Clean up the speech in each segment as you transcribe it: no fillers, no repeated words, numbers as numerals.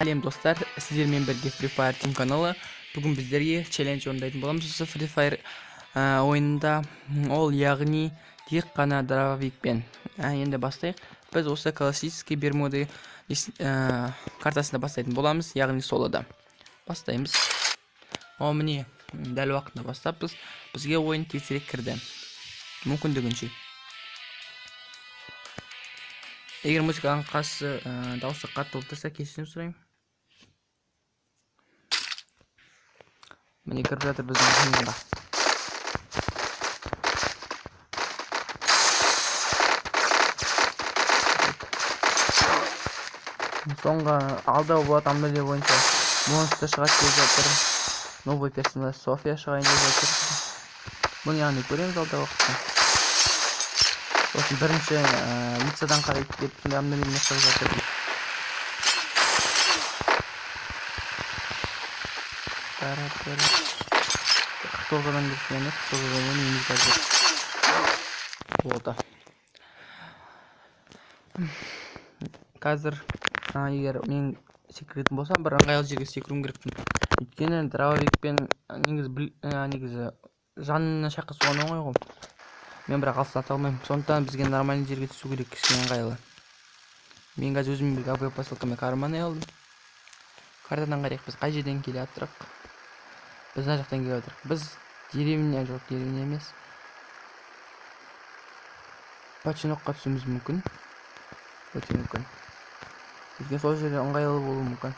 Сәлем достар, сіздермен бірге Free Fire Team каналы. Бүгін біздерге челлендж орындайтын боламыз. Осы Free Fire ойынында ол яғни тек қана дробовикпен. Енді бастайық. Біз осы классический Бермуды картасында бастайтын боламыз, яғни солода. Бастаймыз. Міне дәл уақытында бастаппыз. Бізге ойын тезірек кірді. Мүмкіндігінше. Егер музыканың дауысы қатты болып тұрса, кешірім сұраймын. Міне кіріп жатыр біздің ойынға. Соңғы алда болады амнелия бойынша монстр шығады деп жатыр. Новый персонаж София шығайын деп жатыр. Бұны яғни көреміз алда уақытта. Сосын бірінші лицадан қарайды деп амнелия шығып жатыр. Тоғыздан көрсеңіз, тоғыздан еміз қазір болды. Қазір егер мен секіретін болсам, бір ыңғайлы жерге секіруім керекпін. Өйткені дробовикпен негізі жанына шайқасуға оңай ғой. Мен бірақ алыстан ата алмаймын. Сондықтан бізге нормальный жерге түсу керек, кішкене ыңғайлы. Мен қазір өзіммен бірге АВП посылкамен карманы алдым. Картадан қарайық, біз қай жерден келе жатырық. Біз мына жақтан келе жатырық. Біз деревня жоқ, деревня емес. Починокқа түсуіміз мүмкін. Өте мүмкін. Бізге сол жерде ыңғайлы болуы мүмкін.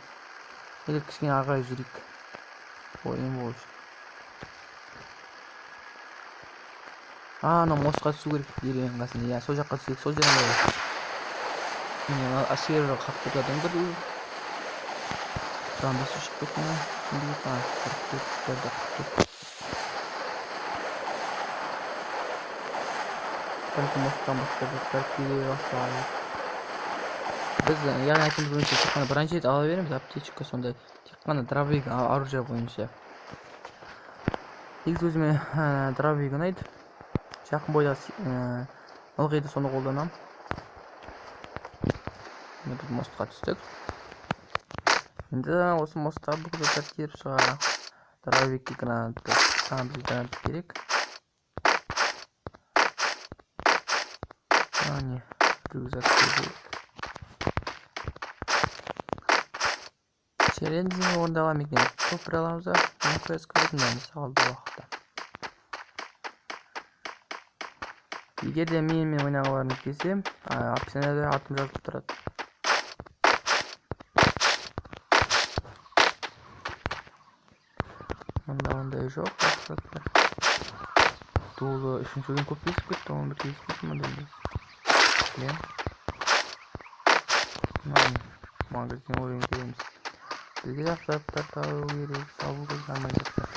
Егер кішкене ары қарай жүрейік. Ойын болу үшін. Анау мостқа түсу керек, деревняның қасында. Иә, сол жаққа түсейік, сол жерден болады. Міне сервер қақтып жатыр бір. Там біз ұшып кеткен. Бәлкім мосттан бастап келе бастайды. Біз яғни айтымыз бойынша тек қана бронжет ала береміз, аптечка сондай. Тек қана дробовик оружие бойынша. Негізі өзіме дробовик ұнайды. Жақын бойда ылғиды соны қолданамын. Біз мостқа түстік. Енді осы мостқа бұл заттар теріп шыға. Дробовикке гранат керек. Не, рюкзак керек. Челленджін орындалам екен. Көпір аламыз да, квест көретіндеміз алды уақытта. Егер де мен ойнағыларыңыз келсе, описанияда атым жазылып тұрады. Ондай жоқ. Туылы үшінші ойын көп kesіп кетті, оны бір kesіп кетті ма дейміз. Магазин ойын келеміз. Бізге заттар табу керек, табу көзілмей заттар.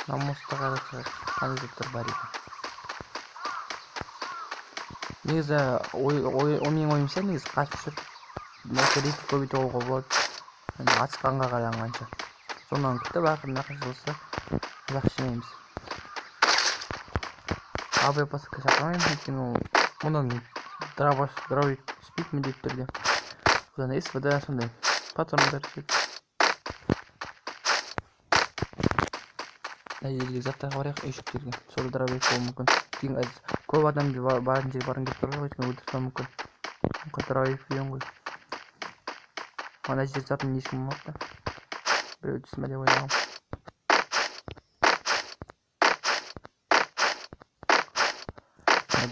Намосты қарасақ, қандай заттар бар екен. Негізі менің ойымша негізі қашып жүріп, рейті көбейте олға болады. Атысқанға қарағанша. Сонан күтіп ақырында қашылса жақсы жемейміз. АВП посылка шақырмаймын, өйткені ол мұнан дробовик түспейді міндетті түрде. Одан СВД сондай патрондар түседі. Әжелік заттарға барайық үйшіктерге. Сол дробовик болуы мүмкін. Көп адамды барын жер барын кетіп тұрған өйткені өлтірсем мүмкін. Дробовик білем ғой. Ана жер затын ешкім болмапты. Біреу түсім әле ойнағым.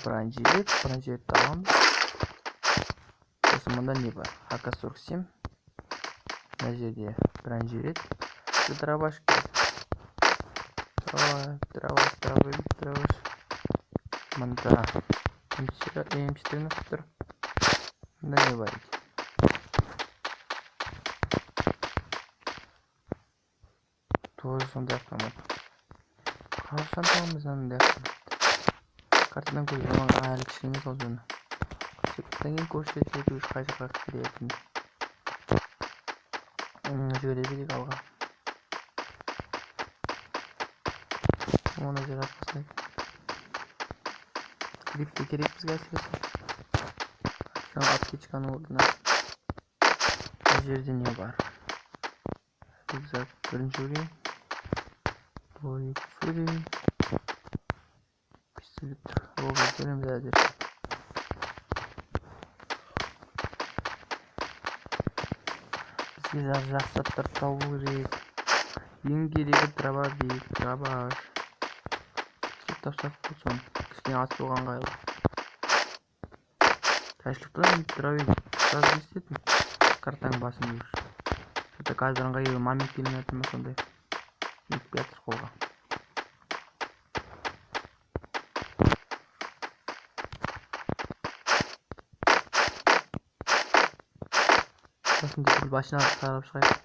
Бронжет аламыз. Сосын мұнда не бар? АК-47. Мына жерде бронжет. Дробаш керек. Дробаш. Мұнда М14 тұр. Мұнда не бар екен? Тоже сондай автомат. Қарашан табамыз анандай автомат. Картадан көріп оған әлі кішкене сол жөні. Картадан кейін көрсетеді үш қай жаққа кіретін. Жүгіре берейік алға. Оны жер атпасына. Грипті керек бізге әсіресе. аптечканың орнына бұл жерде не бар? Рюкзак бірінші өлең, бұл екінші өлең, пистолет, оғыз өлеміз әзір. Бізге жақсы заттар табу керек. Ең керегі дробаш. Тапсақ болсын, кішкене ат соған қайлы. Жайшылықтан дробаш естетін картаның басын жүрші. Қазір ыңғайлы момент келмейтін ме сондай екпей жатыр қолға. Сосын бұл машинаға қарап шығайық.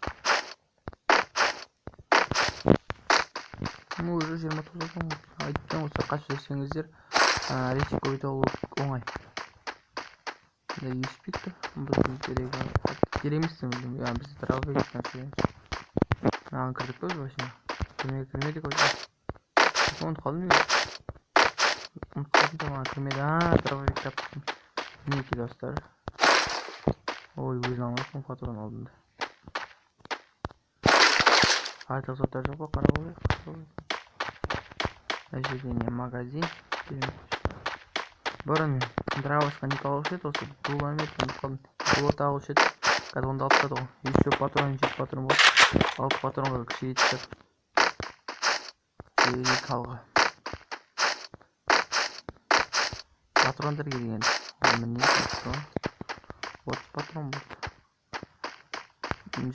Уже 29 айтқан болса қашып жүрсеңіздер ресей көбейте алу оңай. Инспектор біздің керек емес демеймін. Біз дробаш маған кірдік қой машина. Кірмедік ой. Ұмытып қалдым мен. Маған кірмеді. Дробаш таптым. Мінекей достар. Ой, өзін алмасын патрон алдында. Артық заттар жоқ па, қарап алайық. Мына жерде не магазин. Бұрын дробашқа не алушы еді осы дуламет, дулат алушы еді. Қазір онда алып тастады ғой. Еще патрон, 7 патрон болды. 6 патронға кішірейтті. Қалға. Патрондар келген. Міне патрон. 30 патрон болды.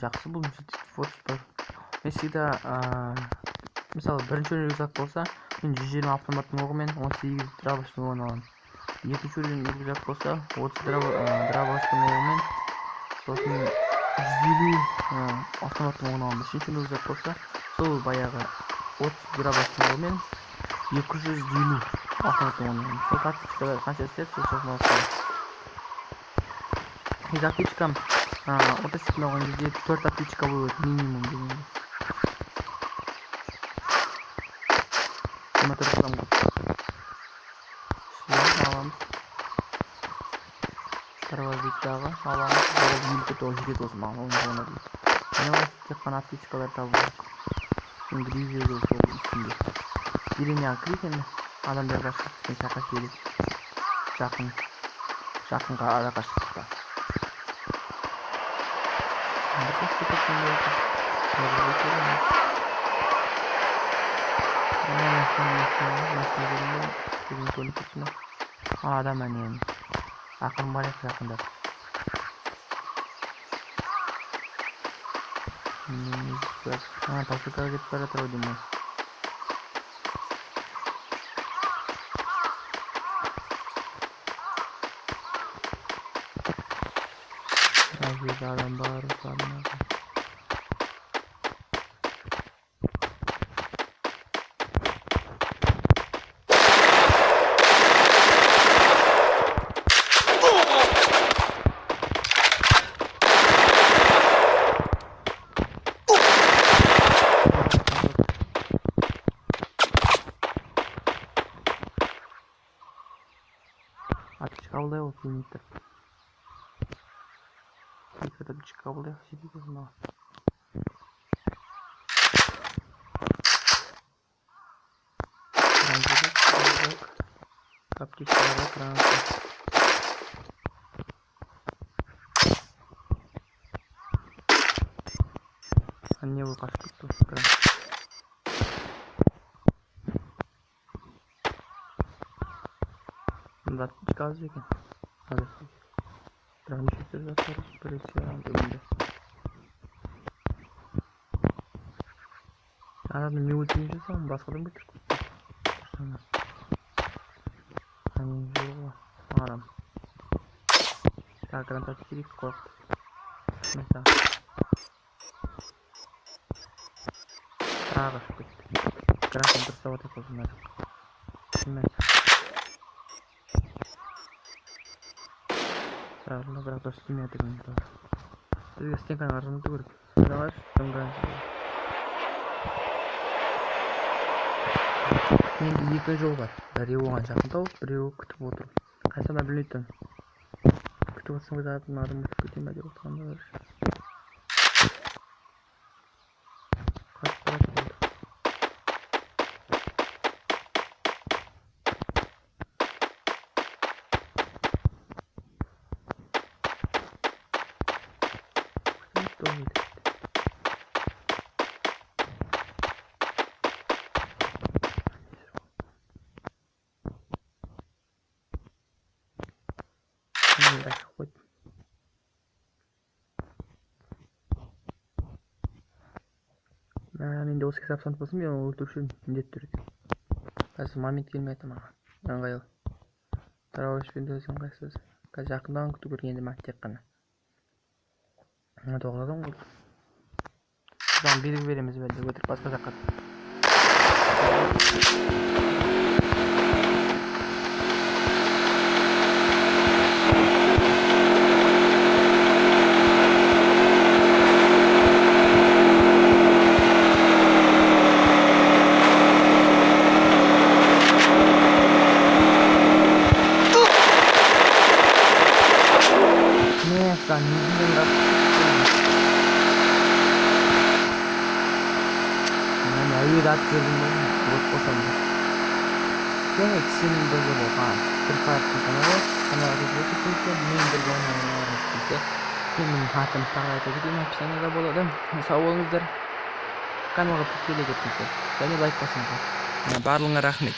Жақсы бұл 30 патрон. Мен всегда мысалы бірінші рюкзак болса, мен 120 автоматтың оғымен 18 дробаштың оғын аламын. Екінші рюкзак болса, 30 дробаштың оғымен сосын 150 автоматтың оғын аламын. Үшінші рюкзак болса, сол баяғы 30 дробаштың оғымен 250 автоматтың оғын аламын. Сол аптечкалар қанша істеді, сол сосын алып. Аптечкам орта есеппен алған кезде 4 аптечка болады минимум дегенде. Мотор қызам көп. Аламыз. Дробаштағы аламыз. Ол елкі жетеді осы маған ойын жоғына дейін. Мен тек қана аптечкалар табу керек. Гризелі сол үстінде. Деревняға кірейік, адамдарға шаққа келіп жақынға арақашықтықта. Адам әнен ақырын барайық жақындап. Тасықаға кетіп бара жатыр ау деймін. Жерде адам бар, қабылдай ол фильмдер. Табличка қабылдай сөйтіп осында. Аптечкаларға граната. Не бұл қашып кетті граната. Аптечка аз екен. Бірақ неше заттар біресе бөлінді. Адамды не өлтірген жасағым, басқадан бөлтір көп. Жоғы арам. Гранат керек қорқты. Тағы кетті. Гранатын дұрыстап отыр қосында жоқ. Бірақ дұрыс істемей жатыр. Бізге стенканың аржымызды көріп. Давай, Енді екі жол бар. Біреуі оған жақындау, біреуі күтіп отыр. Қайсына білмейтін. күтіп отырсам адам ұмытып кетейін ба деп отырғанда қашып барады болды. Менде осы хисап санап болсын, мен оны өлтіруші міндетті түрде. Қазір момент келмей жатыр маған. Ыңғайлы. Тарауышпен де ыңғайсыз. Қазір жақындан күту керек енді ма тек қана. Тоғладым ғой. Бұдан белгі береміз бәлде өтірік басқа жаққа. Kan enggak nah ayu datang buat kosan ya sini bagi bapak terpahat karena harus itu main berguna orang itu ini hatam tangan itu jadi nggak bisa nggak boleh dan sawalnya kan waktu kecil gitu jadi baik kosan nah baru ngerahmit